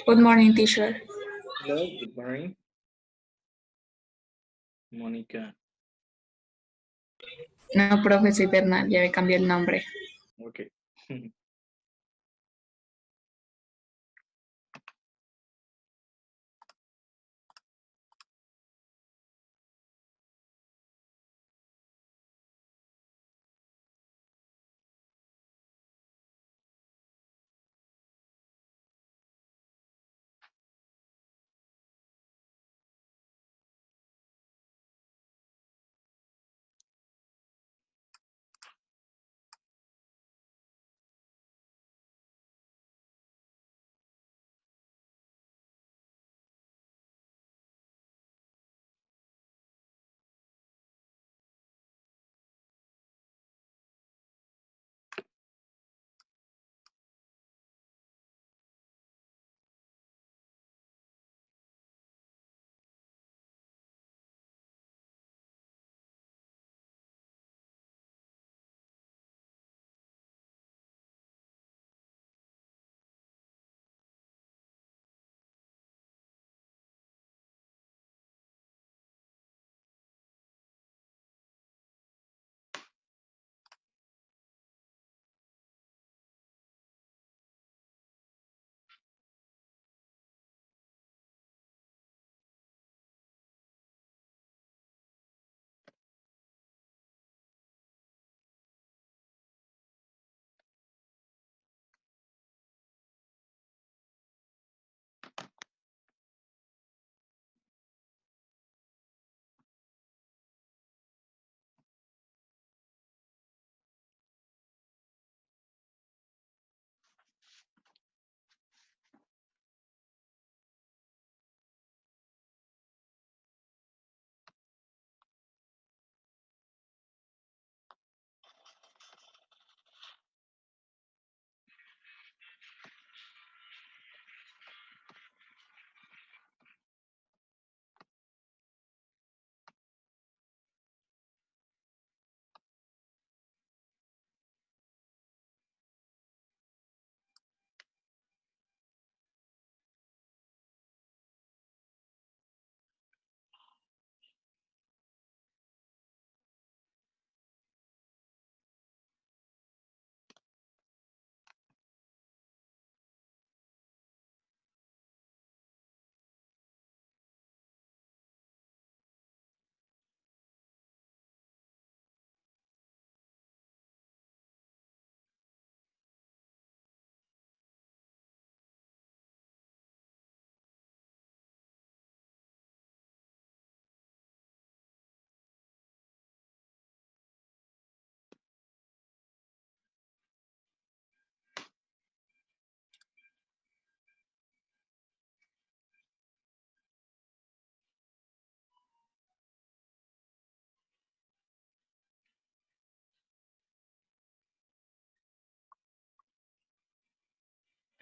Good morning, teacher. Hello, good morning, Mónica. No, profe, soy Bernal, ya me cambié el nombre. Ok.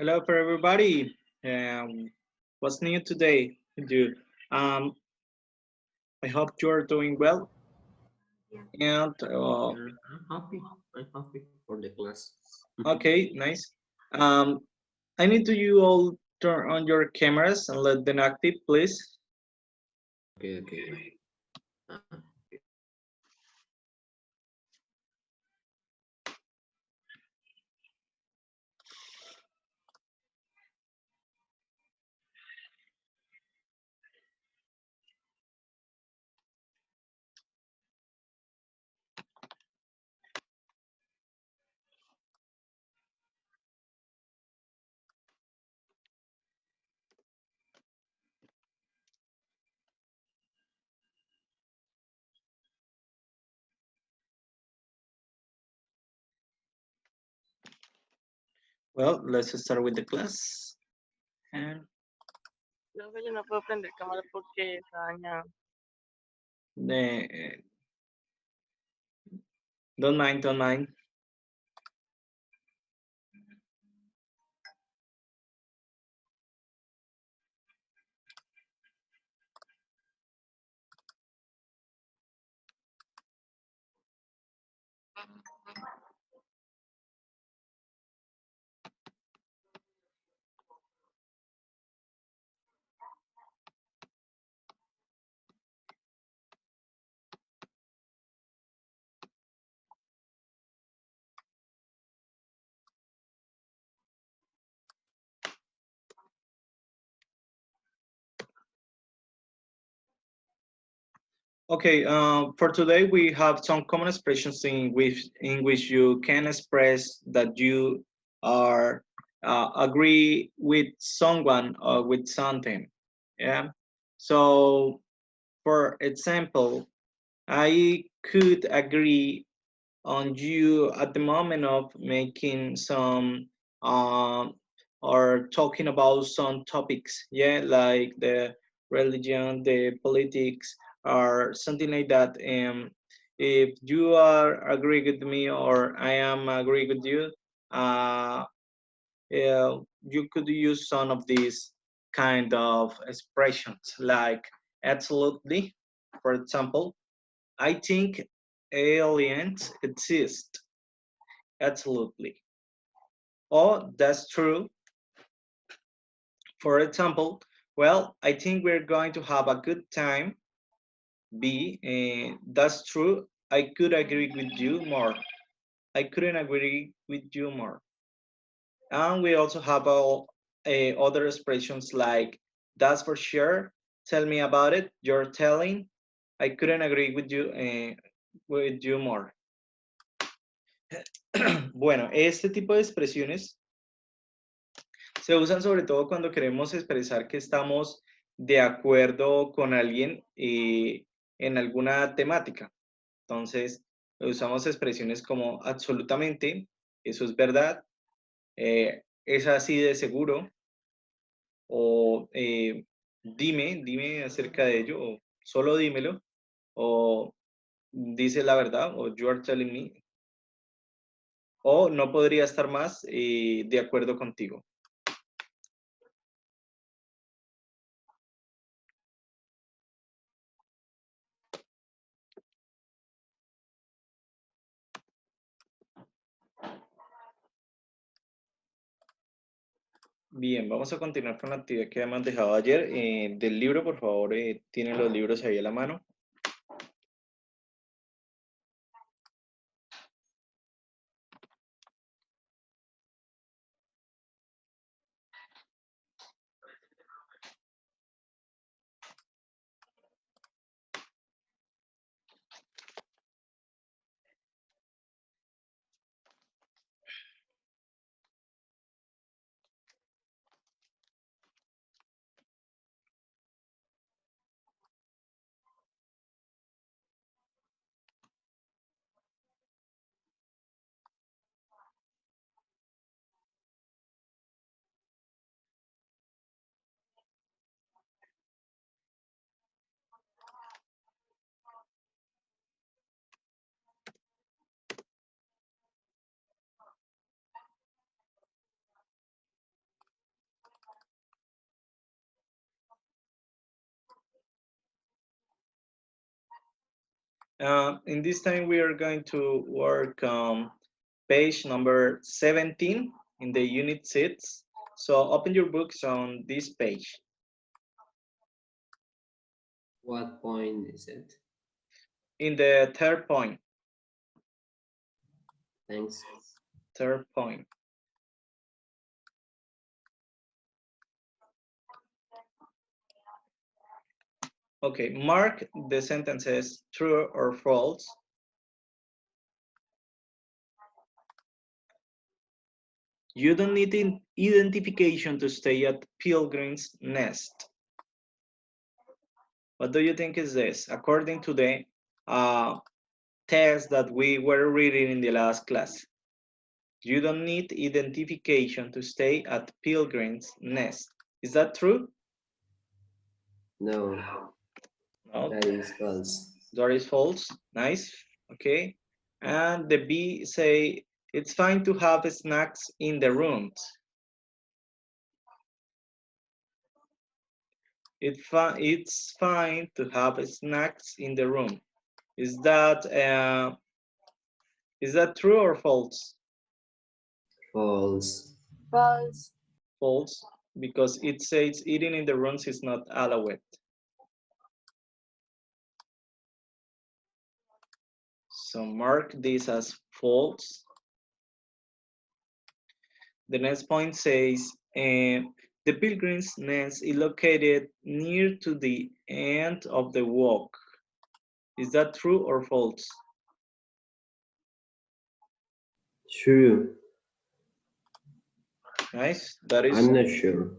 Hello for everybody. What's new today? You, um, I hope you are doing well. And I'm happy. I'm happy for the class. okay, nice. Um, I need to you all turn on your cameras and let them active, please. Okay. Okay. Well, let's start with the class. And Profe, yo no puedo prender cámara porque está dañado. the, don't mind, don't mind. Okay, for today we have some common expressions in which you can express that you are agree with someone or with something. Yeah. So, for example, I could agree on you at the moment of making some um or talking about some topics, yeah, like the religion, the politics, or something like that. If you are agree with me or I am agree with you, uh yeah, you could use some of these kind of expressions like absolutely. For example, I think aliens exist. Absolutely. Oh, that's true. For example, well, I think we're going to have a good time. B, that's true. I could agree with you more. I couldn't agree with you more. And we also have all other expressions like that's for sure. Tell me about it. You're telling. I couldn't agree with you more. Bueno, este tipo de expresiones se usan sobre todo cuando queremos expresar que estamos de acuerdo con alguien en alguna temática. Entonces, usamos expresiones como absolutamente, eso es verdad, es así de seguro, o dime acerca de ello, o solo dímelo, o dice la verdad, o you are telling me, o no podría estar más de acuerdo contigo. Bien, vamos a continuar con la actividad que habíamos dejado ayer. Del libro, por favor, tienen los libros ahí a la mano. In this time, we are going to work on page number 17 in the unit 6. So open your books on this page. What point is it? In the third point, Thanks. third point. Okay, mark the sentences true or false. You don't need identification to stay at Pilgrim's Nest. What do you think is this? According to the test that we were reading in the last class, you don't need identification to stay at Pilgrim's Nest. Is that true? No, No, that is false. that is false. Nice. Okay. And the B say it's fine to have snacks in the rooms. It's fine to have snacks in the room. Is that true or false? False. False. False, because it says eating in the rooms is not allowed. So mark this as false. The next point says the pilgrim's nest is located near to the end of the walk. Is that true or false? True. Nice. That is I'm not sure.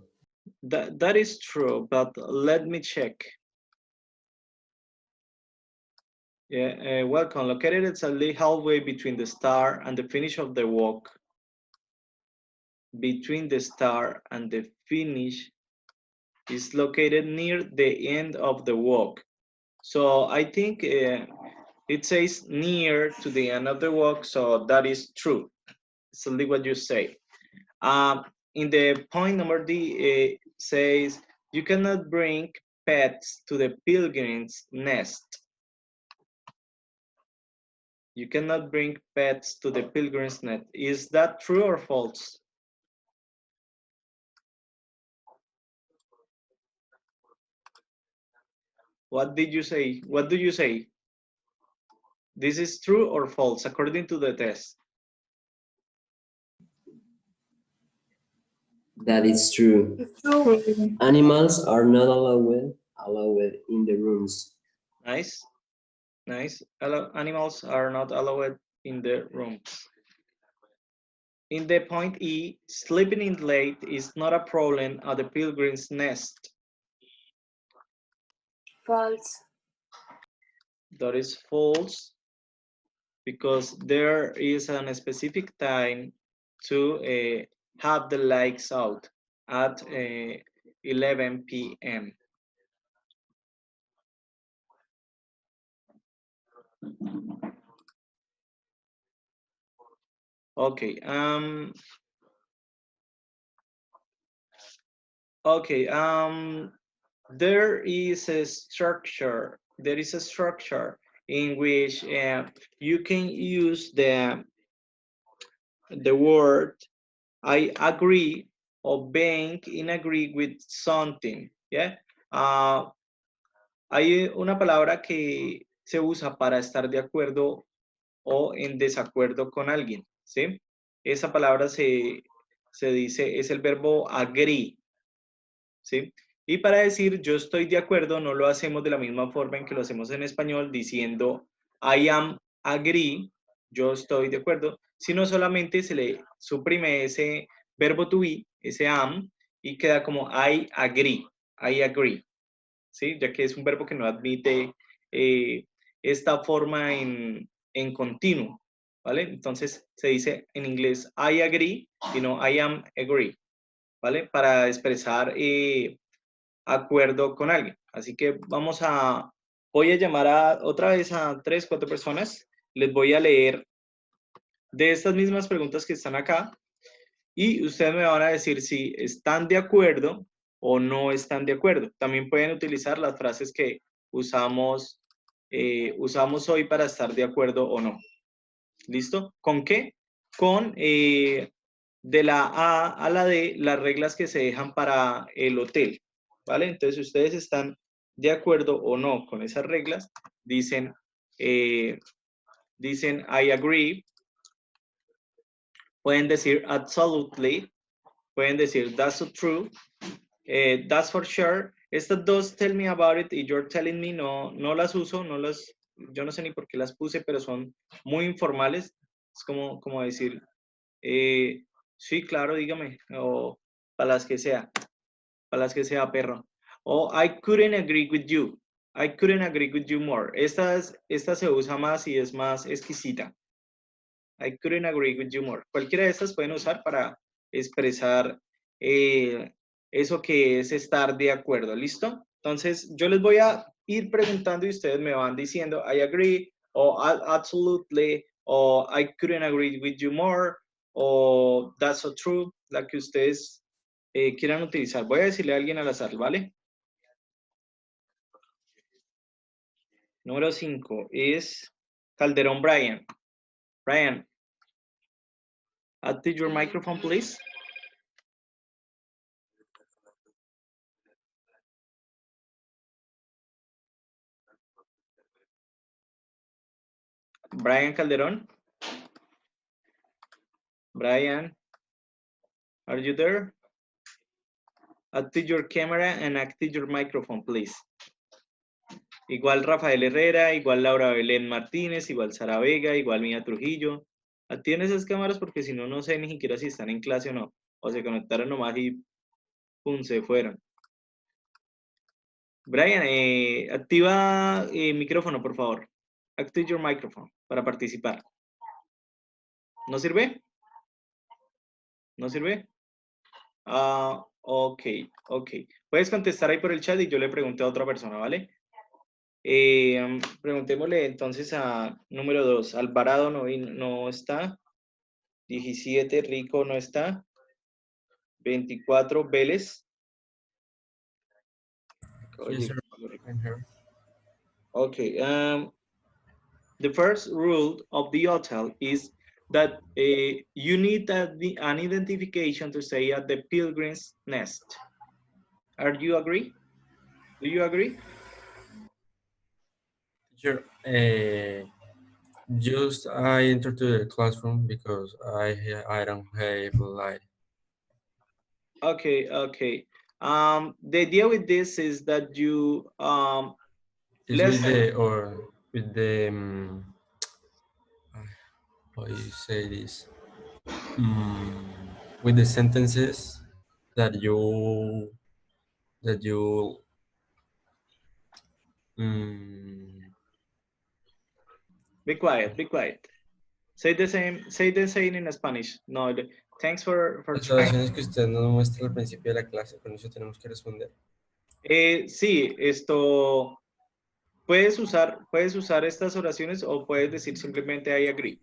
that is true, but let me check. Yeah, welcome. Located exactly halfway between the start and the finish of the walk. Between the start and the finish is located near the end of the walk. So I think it says near to the end of the walk, so that is true. It's only what you say. In the point number D, it says you cannot bring pets to the pilgrim's nest. You cannot bring pets to the pilgrim's nest. Is that true or false? What did you say? What do you say? This is true or false according to the test? That is true. It's true. Animals are not allowed in the rooms. Nice, nice. Animals are not allowed in the rooms. In the point E, sleeping in late is not a problem at the pilgrim's nest. False. That is false because there is a specific time to have the lights out at 11 p.m. Okay. Okay. There is a structure. There is a structure in which you can use the word I agree or being in agree with something. Yeah. Hay una palabra que se usa para estar de acuerdo o en desacuerdo con alguien, ¿sí? Esa palabra se dice, es el verbo agree, ¿sí? Y para decir yo estoy de acuerdo, no lo hacemos de la misma forma en que lo hacemos en español, diciendo I am agree, yo estoy de acuerdo, sino solamente se le suprime ese verbo to be, ese am, y queda como I agree, ¿sí? Ya que es un verbo que no admite esta forma en continuo, ¿vale? Entonces se dice en inglés I agree y no I am agree, ¿vale? Para expresar acuerdo con alguien. Así que voy a llamar otra vez a 3, 4 personas, les voy a leer de estas mismas preguntas que están acá y ustedes me van a decir si están de acuerdo o no están de acuerdo. También pueden utilizar las frases que usamos, usamos hoy para estar de acuerdo o no. ¿Listo? ¿Con qué? Con de la A a la D las reglas que se dejan para el hotel. ¿Vale? Entonces, si ustedes están de acuerdo o no con esas reglas, dicen I agree, pueden decir absolutely, pueden decir that's so true, that's for sure. Estas dos, tell me about it y you're telling me, no las uso, yo no sé ni por qué las puse, pero son muy informales. Es como decir, sí, claro, dígame, o para las que sea, perro. O I couldn't agree with you. I couldn't agree with you more. Esta se usa más y es más exquisita. I couldn't agree with you more. Cualquiera de estas pueden usar para expresar eso que es estar de acuerdo. ¿Listo? Entonces, yo les voy a ir preguntando y ustedes me van diciendo I agree, o absolutely, o I couldn't agree with you more, o that's so true, la que ustedes quieran utilizar. Voy a decirle a alguien al azar, ¿vale? Número 5 es Calderón Brian. Brian, active your microphone, please. Brian Calderón. Brian, are you there? Active your camera and active your microphone, please. Igual Rafael Herrera, igual Laura Belén Martínez, igual Sara Vega, igual Mía Trujillo. Activen esas cámaras porque si no, no sé ni siquiera si están en clase o no. O se conectaron nomás y pum, se fueron. Brian, activa micrófono, por favor. Active your microphone para participar. ¿No sirve? ¿No sirve? Ah, ok. Puedes contestar ahí por el chat y yo le pregunté a otra persona, ¿vale? Preguntémosle entonces a número 2. Alvarado no está. 17, Rico no está. 24, Vélez. Yes, Oye, sir. I'm here. okay. The first rule of the hotel is that you need an identification to stay at the Pilgrim's Nest. Are you agree? Do you agree? Sure. Just I entered to the classroom because I don't have light. Okay. The idea with this is that you It's let's with the or with the how you say this with the sentences that you um, be quiet. Be quiet. Say the same. Say the same in Spanish. No. Thanks for las trying. oraciones que usted nos muestra al principio de la clase, con eso tenemos que responder. Sí, esto puedes usar estas oraciones o puedes decir simplemente I agree.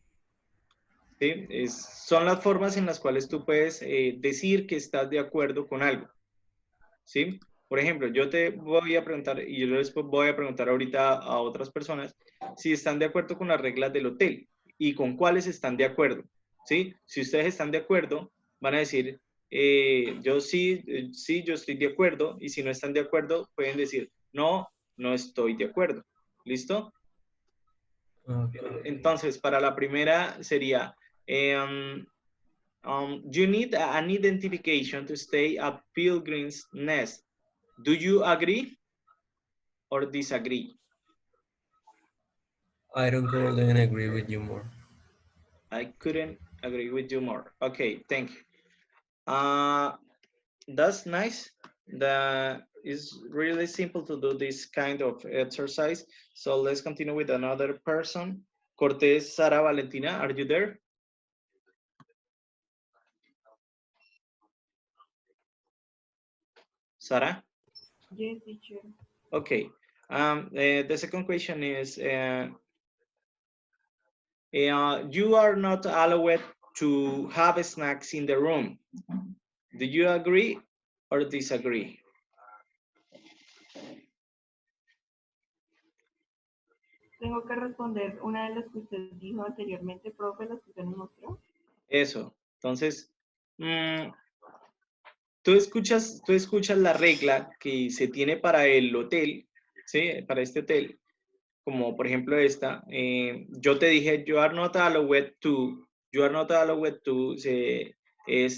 ¿Sí? Son las formas en las cuales tú puedes decir que estás de acuerdo con algo. ¿Sí? Por ejemplo, yo te voy a preguntar y yo después voy a preguntar ahorita a otras personas si están de acuerdo con las reglas del hotel y con cuáles están de acuerdo. ¿Sí? Si ustedes están de acuerdo, van a decir yo sí, yo estoy de acuerdo, y si no están de acuerdo, pueden decir no, no estoy de acuerdo. ¿Listo? Okay. Entonces, para la primera sería, you need an identification to stay at Pilgrim's Nest. Do you agree or disagree? I don't couldn't agree with you more. I couldn't agree with you more. Okay, thank you. That's nice. That is really simple to do this kind of exercise. So let's continue with another person. Cortés Sara Valentina, are you there? Sara? Yes, teacher. Okay. The second question is, you are not allowed to have snacks in the room. Do you agree or disagree? Tengo que responder una de las que usted dijo anteriormente, profe, las que usted nos mostró. Eso. Entonces, tú escuchas la regla que se tiene para el hotel, ¿sí? Para este hotel, como por ejemplo esta. Yo te dije, you are not allowed to,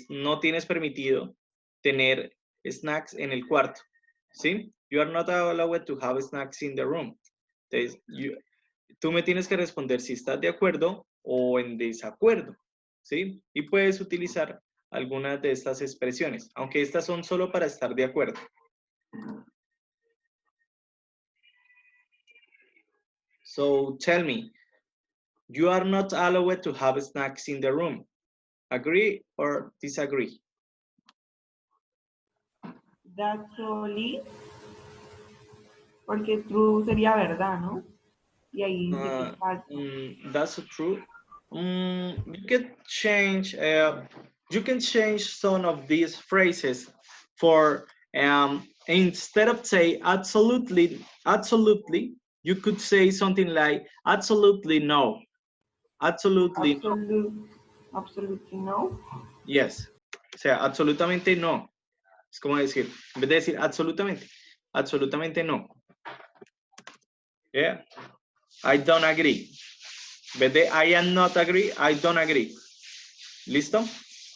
no tienes permitido tener snacks en el cuarto, ¿sí? You are not allowed to have snacks in the room. Entonces, tú me tienes que responder si estás de acuerdo o en desacuerdo, ¿sí? Y puedes utilizar algunas de estas expresiones, aunque estas son solo para estar de acuerdo. So tell me, you are not allowed to have snacks in the room. Agree or disagree? That's only, porque true sería verdad, ¿no? Y ahí dice que es falso. That's true. You can change some of these phrases for instead of say absolutely, you could say something like absolutely no. Absolutely no. Absolutely no. Yes. O sea, absolutamente no. Es como decir, en vez de decir absolutamente no. Yeah. I don't agree. En vez de I am not agree, I don't agree. ¿Listo?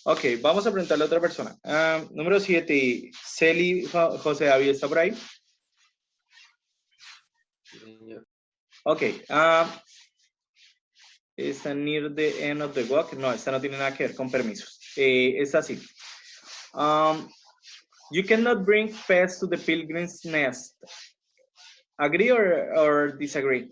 Ok, vamos a preguntarle a otra persona. Número 7, Celi José David, ¿está por ahí? Ok. Está near the end of the walk. No, esta no tiene nada que ver con permisos. Es así. You cannot bring pets to the pilgrim's nest. Agree or disagree?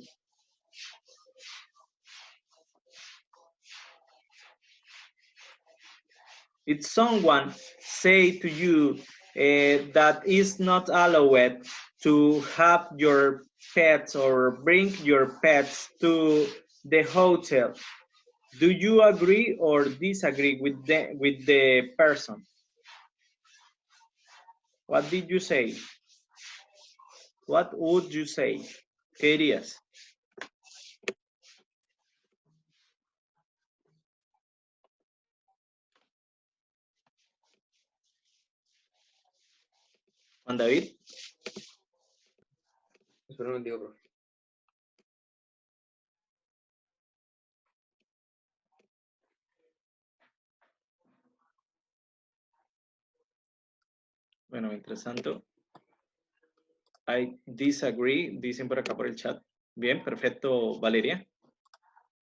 If someone say to you that is not allowed to have your pets or bring your pets to the hotel, do you agree or disagree with the person? What did you say? What would you say? ¿Qué dirías? Juan David. Espera un momentico, profe. Bueno, mientras tanto, I disagree, dicen por acá por el chat. Bien, perfecto, Valeria.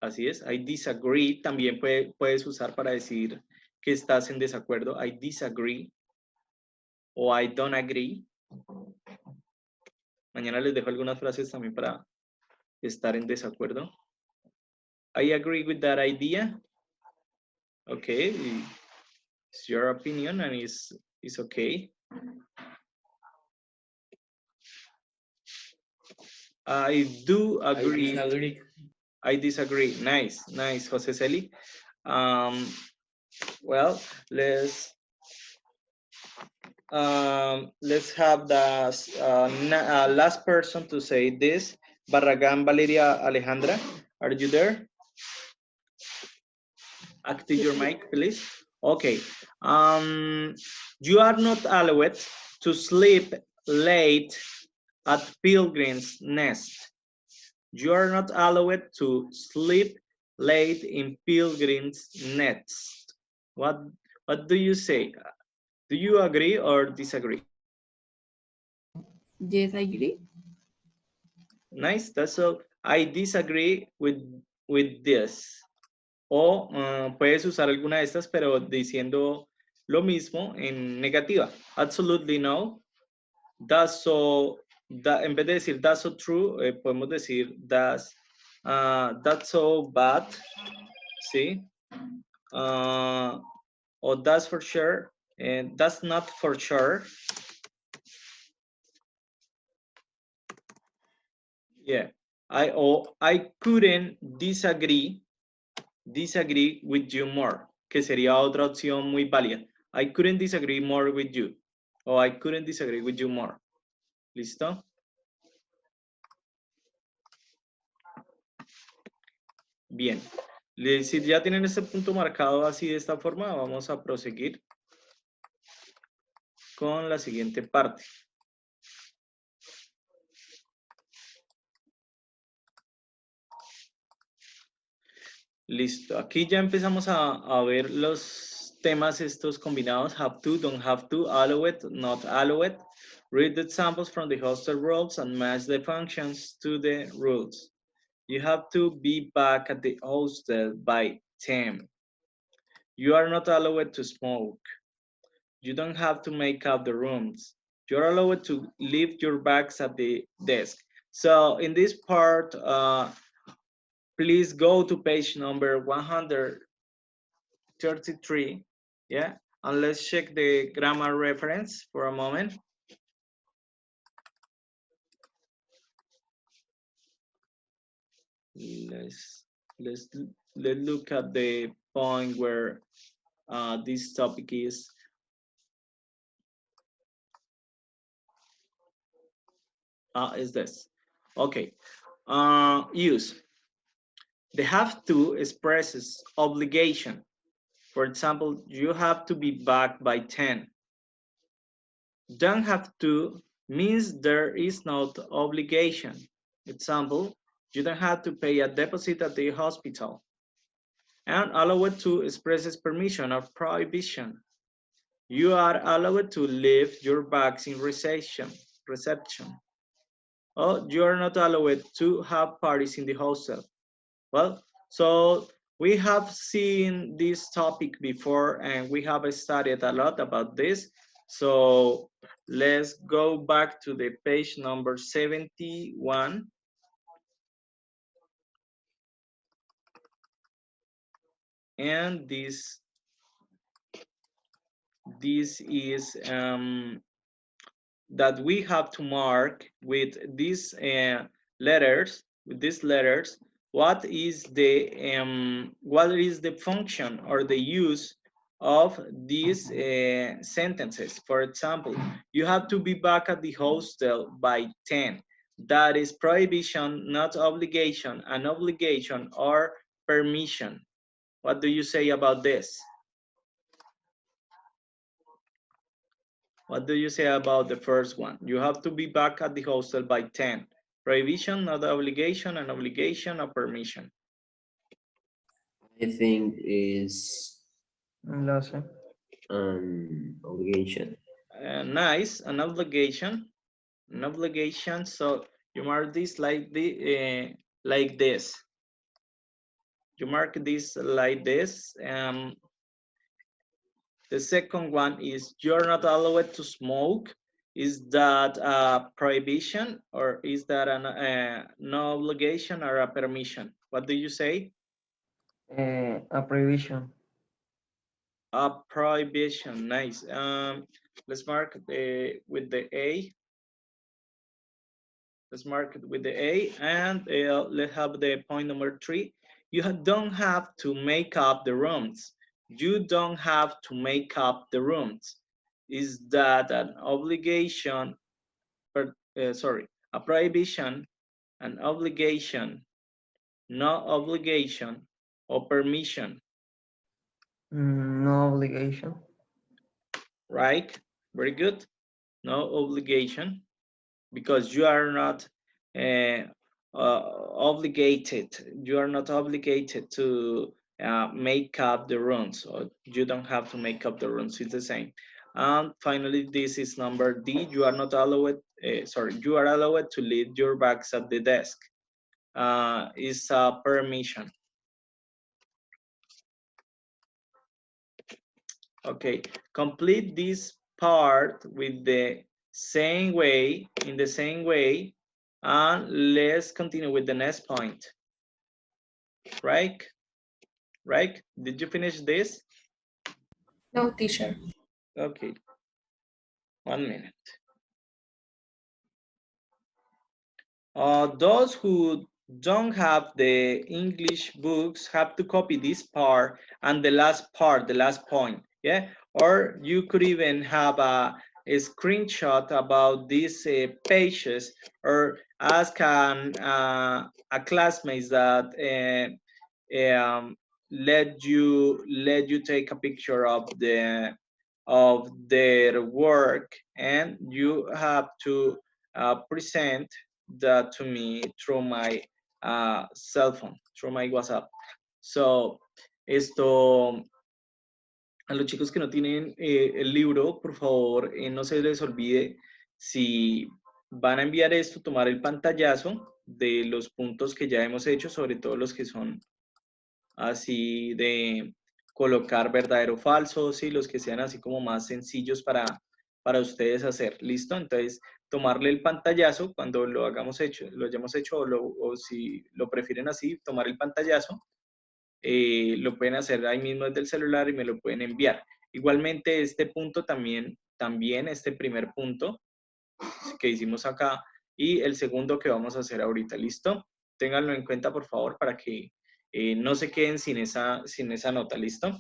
Así es, I disagree también puedes usar para decir que estás en desacuerdo. I disagree o I don't agree. Mañana les dejo algunas frases también para estar en desacuerdo. I agree with that idea. Okay, it's your opinion and it's okay. I do agree. I disagree. Nice, Jose Celi. Well, let's have the last person to say this. Barragan Valeria Alejandra, are you there? Active your mic, please. Okay. You are not allowed to sleep late at Pilgrim's Nest. You are not allowed to sleep late in Pilgrim's Nest. What do you say? Do you agree or disagree? Yes, I agree. Nice, that's all. I disagree with this. O puedes usar alguna de estas, pero diciendo lo mismo en negativa. Absolutely no. That's so, en vez de decir that's so true, podemos decir that's so bad. ¿Sí? O that's for sure. And that's not for sure. Yeah. I couldn't disagree with you more, que sería otra opción muy válida. I couldn't disagree more with you. O I couldn't disagree with you more. ¿Listo? Bien. Si ya tienen este punto marcado así de esta forma, vamos a proseguir con la siguiente parte. Listo. Aquí ya empezamos a ver los temas estos combinados. Have to, don't have to, allow it, not allow it. Read the examples from the hostel rules and match the functions to the rules. You have to be back at the hostel by 10. You are not allowed to smoke. You don't have to make up the rooms. You're allowed to leave your bags at the desk. So in this part, please go to page number 133. Yeah, and let's check the grammar reference for a moment. Let's look at the point where this topic is. Is this. Okay. Use. The have to expresses obligation. For example, you have to be back by 10. Don't have to means there is no obligation. Example, you don't have to pay a deposit at the hospital. And allowed to expresses permission or prohibition. You are allowed to leave your bags in reception. Oh, you are not allowed to have parties in the hostel. Well, so we have seen this topic before and we have studied a lot about this. So let's go back to the page number 71. And this is that we have to mark with these letters, what is the function or the use of these sentences. For example, you have to be back at the hostel by 10. That is prohibition, not obligation, an obligation or permission. What do you say about this? What do you say about the first one? You have to be back at the hostel by 10. Prohibition, not obligation, an obligation or permission. I think is Lo sé. an obligation. Nice, an obligation. An obligation. So you mark this like this. You mark this like this. The second one is you're not allowed to smoke. Is that a prohibition or is that no obligation or a permission? What do you say? A prohibition. A prohibition, nice. Let's mark with the A. Let's mark it with the A and let's have the point number 3. You don't have to make up the rooms. You don't have to make up the rooms. Is that an obligation? Sorry, a prohibition, an obligation, no obligation, or permission, No obligation. right? Very good. No obligation because you are not obligated. You are not obligated to make up the runs, or you don't have to make up the runs. It's the same. And finally, this is number D. You are not allowed. You are allowed to leave your bags at the desk. Is a permission. Okay, complete this part with the same way, in the same way, and let's continue with the next point. Right? Right? Did you finish this? No, teacher. Okay, 1 minute. Those who don't have the English books have to copy this part and the last part, the last point, yeah? Or you could even have a screenshot about these pages or ask a classmate that let you take a picture of their work and you have to present that to me through my cell phone, through my WhatsApp. So, a los chicos que no tienen el libro, por favor, no se les olvide si van a enviar esto, tomar el pantallazo de los puntos que ya hemos hecho, sobre todo los que son así de colocar verdadero o falso, ¿sí? Los que sean así como más sencillos para ustedes hacer, ¿listo? Entonces, tomarle el pantallazo cuando lo hayamos hecho o si lo prefieren así, tomar el pantallazo, lo pueden hacer ahí mismo desde el celular y me lo pueden enviar. Igualmente, este punto también este primer punto que hicimos acá y el segundo que vamos a hacer ahorita, ¿listo? Ténganlo en cuenta, por favor, para que no se queden sin esa nota, ¿listo?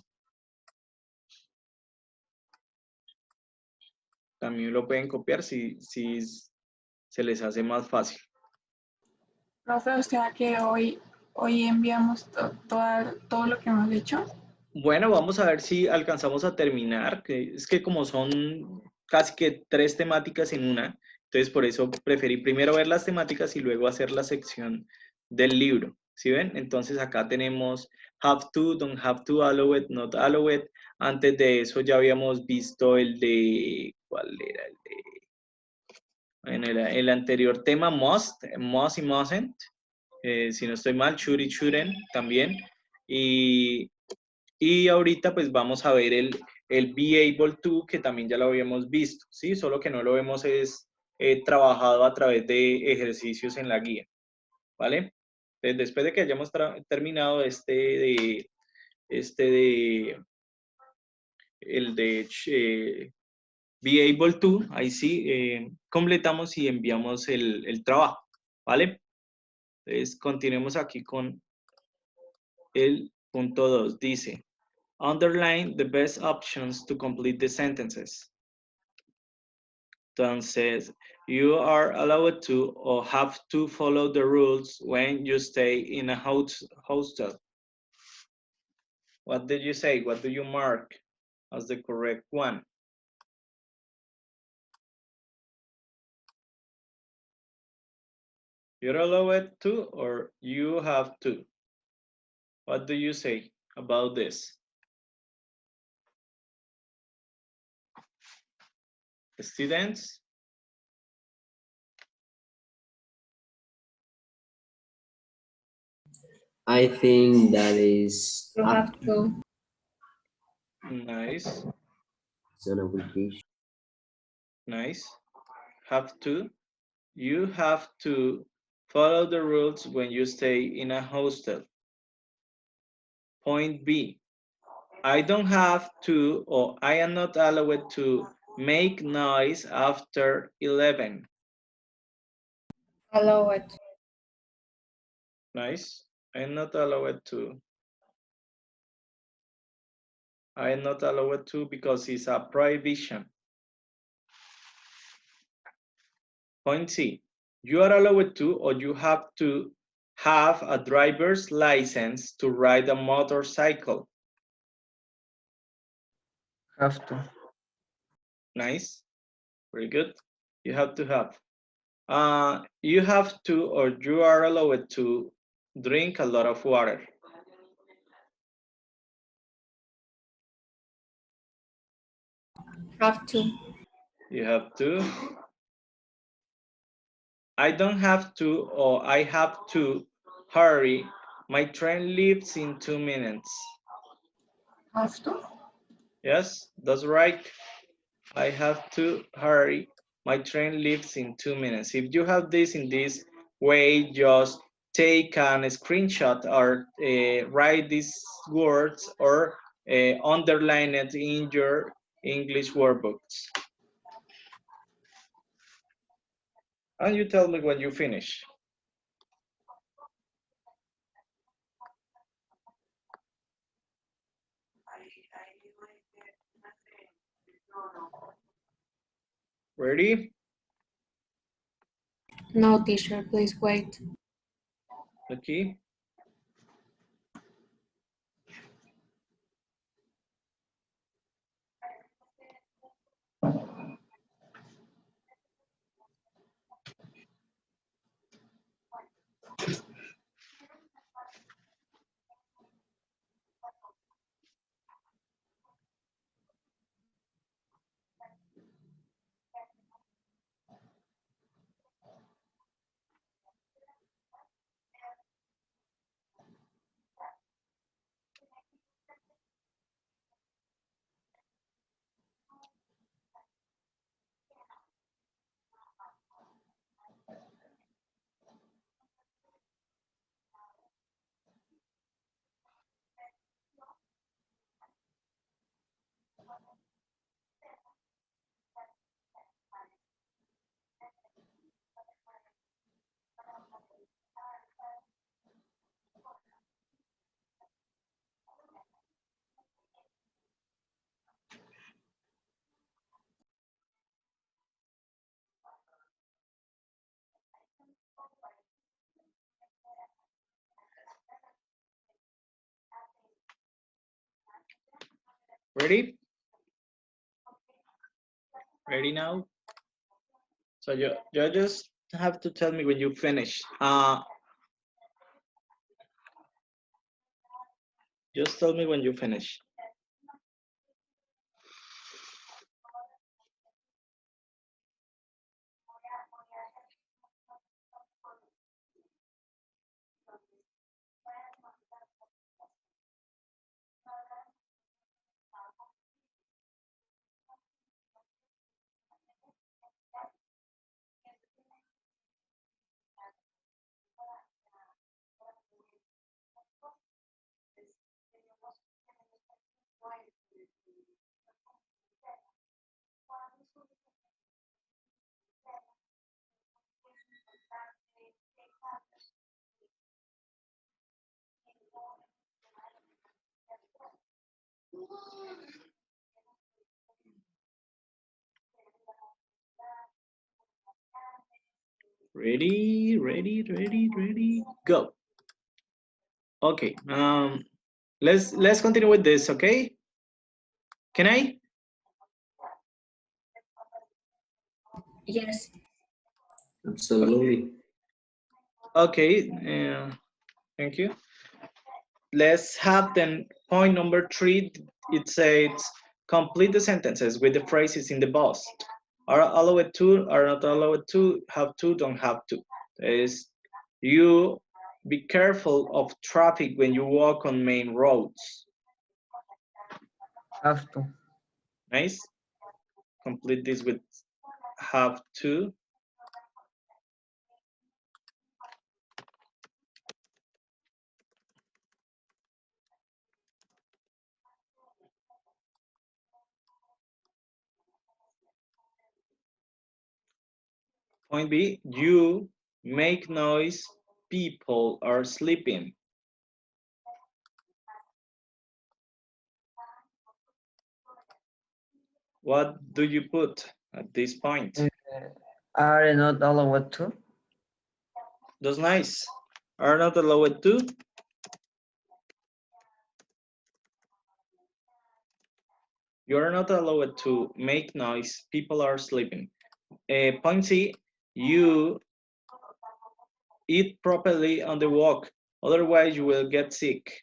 También lo pueden copiar si se les hace más fácil. Profe, o sea que hoy enviamos todo lo que hemos hecho. Bueno, vamos a ver si alcanzamos a terminar, que es que como son casi que 3 temáticas en una, entonces por eso preferí primero ver las temáticas y luego hacer la sección del libro, ¿sí ven? Entonces acá tenemos have to, don't have to, allow it, not allow it. Antes de eso ya habíamos visto el de, ¿cuál era? En el anterior tema, must y mustn't. Si no estoy mal, should y shouldn't también. Y ahorita pues vamos a ver el be able to, que también ya lo habíamos visto, ¿sí? Solo que no lo hemos trabajado a través de ejercicios en la guía, ¿vale? Entonces, después de que hayamos terminado el de be able to, ahí sí, completamos y enviamos el trabajo, ¿vale? Entonces, continuemos aquí con el punto 2. Dice, underline the best options to complete the sentences. Entonces, you are allowed to or have to follow the rules when you stay in a hostel. What did you say? What do you mark as the correct one? You're allowed to or you have to? What do you say about this? Students? I think that is You have to. Nice, an obligation. nice. Have to. You have to follow the rules when you stay in a hostel. Point B. I don't have to or I am not allowed to make noise after 11. Allow it. Nice. I am not allowed to. I am not allowed to because it's a prohibition. Point C. You are allowed to or you have to have a driver's license to ride a motorcycle. Have to. Nice. Very good. You have to have. You have to or you are allowed to drink a lot of water. Have to. You have to. I don't have to or I have to hurry. My train leaves in 2 minutes. Have to. Yes, that's right. I have to hurry. My train leaves in 2 minutes. If you have this in this way, just take a screenshot or write these words or underline it in your English workbooks. And you tell me when you finish. Ready? No, teacher, please wait. Okay. Ready? Ready now? So you just have to tell me when you finish. Just tell me when you finish. Ready, go. Okay, let's continue with this, okay? Can I? Yes. Absolutely. Okay, thank you. Let's have then point number 3. It says complete the sentences with the phrases in the box. Are allowed to, are not allowed to, have to, don't have to. Is you be careful of traffic when you walk on main roads. Have to. Nice. Complete this with have to. Point B, you make noise, people are sleeping. What do you put at this point? Are not allowed to. That's nice. Are not allowed to. You are not allowed to make noise, people are sleeping. Point C, you eat properly on the walk, otherwise you will get sick.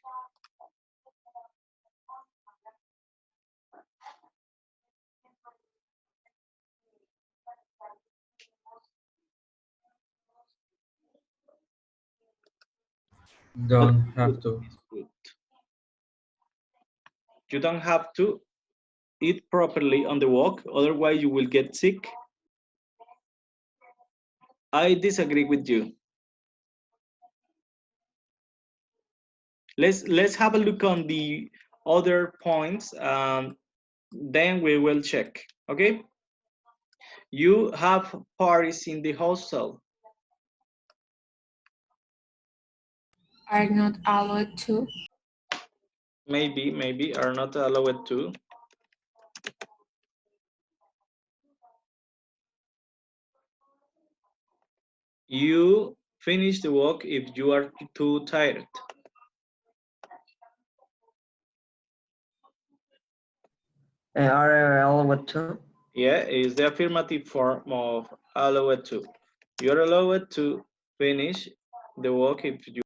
Don't have to. You don't have to eat properly on the walk, otherwise you will get sick. I disagree with you. Let's have a look on the other points, then we will check. Okay. You have parties in the hostel. Are not allowed to. Maybe are not allowed to. You finish the walk if you are too tired. Are allowed to. Yeah, is the affirmative form of allowed to. You're allowed to finish the walk if you